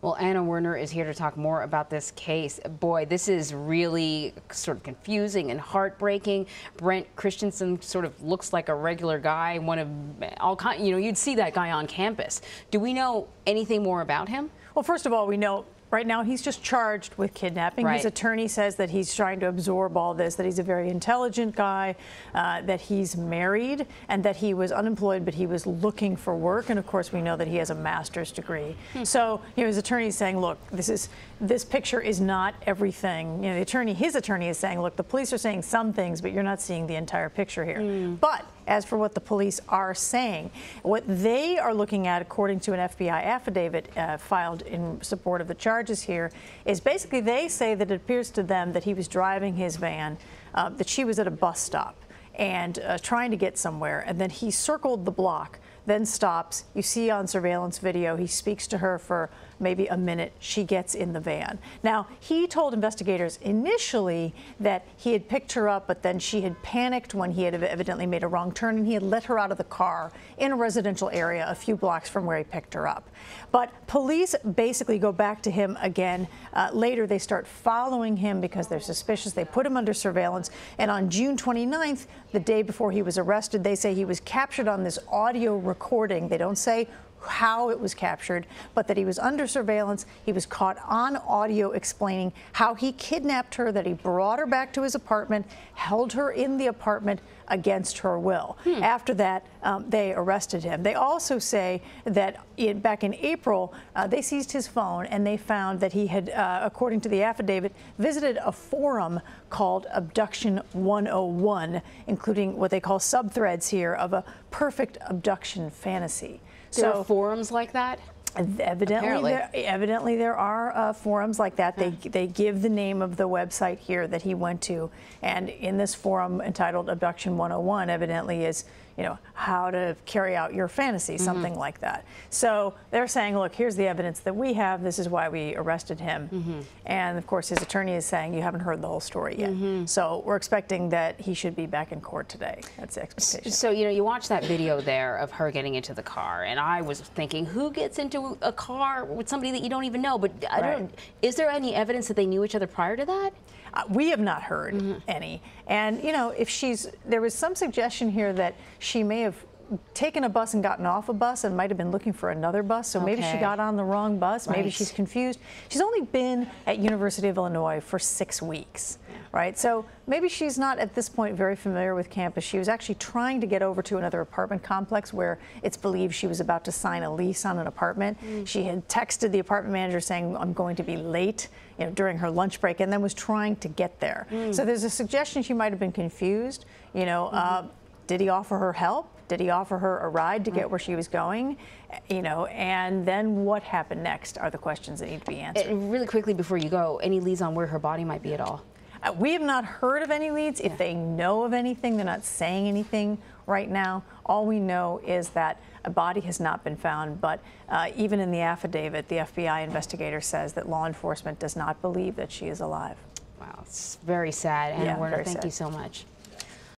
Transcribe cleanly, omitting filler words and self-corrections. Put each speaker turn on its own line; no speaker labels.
Well, Anna Werner is here to talk more about this case. Boy, this is really sort of confusing and heartbreaking. Brent Christensen sort of looks like a regular guy, one of all kinds, you'd see that guy on campus. Do we know anything more about him?
Well, first of all, we know right now he's just charged with kidnapping.
Right.
His attorney says that he's trying to absorb all this, that he's a very intelligent guy, that he's married, and that he was unemployed, but he was looking for work. And of course, we know that he has a master's degree. So, his attorney is saying, look, this picture is not everything. His attorney is saying, look, the police are saying some things, but you're not seeing the entire picture here. But as for what the police are saying, what they are looking at, according to an FBI affidavit filed in support of the charges here, is basically they say that it appears to them that he was driving his van, that she was at a bus stop and trying to get somewhere, and then he circled the block, then stops. You see on surveillance video, he speaks to her for maybe a minute. She gets in the van. Now, he told investigators initially that he had picked her up, but then she had panicked when he had evidently made a wrong turn, and he had let her out of the car in a residential area a few blocks from where he picked her up. But police basically go back to him again. Later, they start following him because they're suspicious. They put him under surveillance, and on June 29th, the day before he was arrested, they say he was captured on this audio recording. They don't say how it was captured, but that he was under surveillance. He was caught on audio explaining how he kidnapped her, that he brought her back to his apartment, held her in the apartment against her will. After that, they arrested him. They also say that back in April, they seized his phone and they found that he had, according to the affidavit, visited a forum called Abduction 101, including what they call subthreads here of a perfect abduction fantasy.
There are forums like that?
Evidently there are forums like that. They give the name of the website here that he went to, and in this forum entitled Abduction 101 evidently is how to carry out your fantasy, something like that. So they're saying, look, here's the evidence that we have. This is why we arrested him. And of course, his attorney is saying you haven't heard the whole story yet. So we're expecting that he should be back in court today. That's the expectation.
So, you watch that video there of her getting into the car, and I was thinking, who gets into a car with somebody that you don't even know? But is there any evidence that they knew each other prior to that?
We have not heard any. And, if there was some suggestion here that she may have taken a bus and gotten off a bus and might have been looking for another bus. So maybe she got on the wrong bus. Maybe she's confused. She's only been at University of Illinois for 6 weeks. Right, so maybe she's not at this point very familiar with campus. She was actually trying to get over to another apartment complex where it's believed she was about to sign a lease on an apartment. She had texted the apartment manager saying, I'm going to be late, during her lunch break, and then was trying to get there. So there's a suggestion she might have been confused. Did he offer her help? Did he offer her a ride to get where she was going? And then what happened next are the questions that need to be answered.
Really quickly before you go, any leads on where her body might be at all?
We have not heard of any leads. If they know of anything, they're not saying anything right now. All we know is that a body has not been found, but even in the affidavit, the FBI investigator says that law enforcement does not believe that she is alive.
Wow, it's very sad. Anna Werner, thank you so much.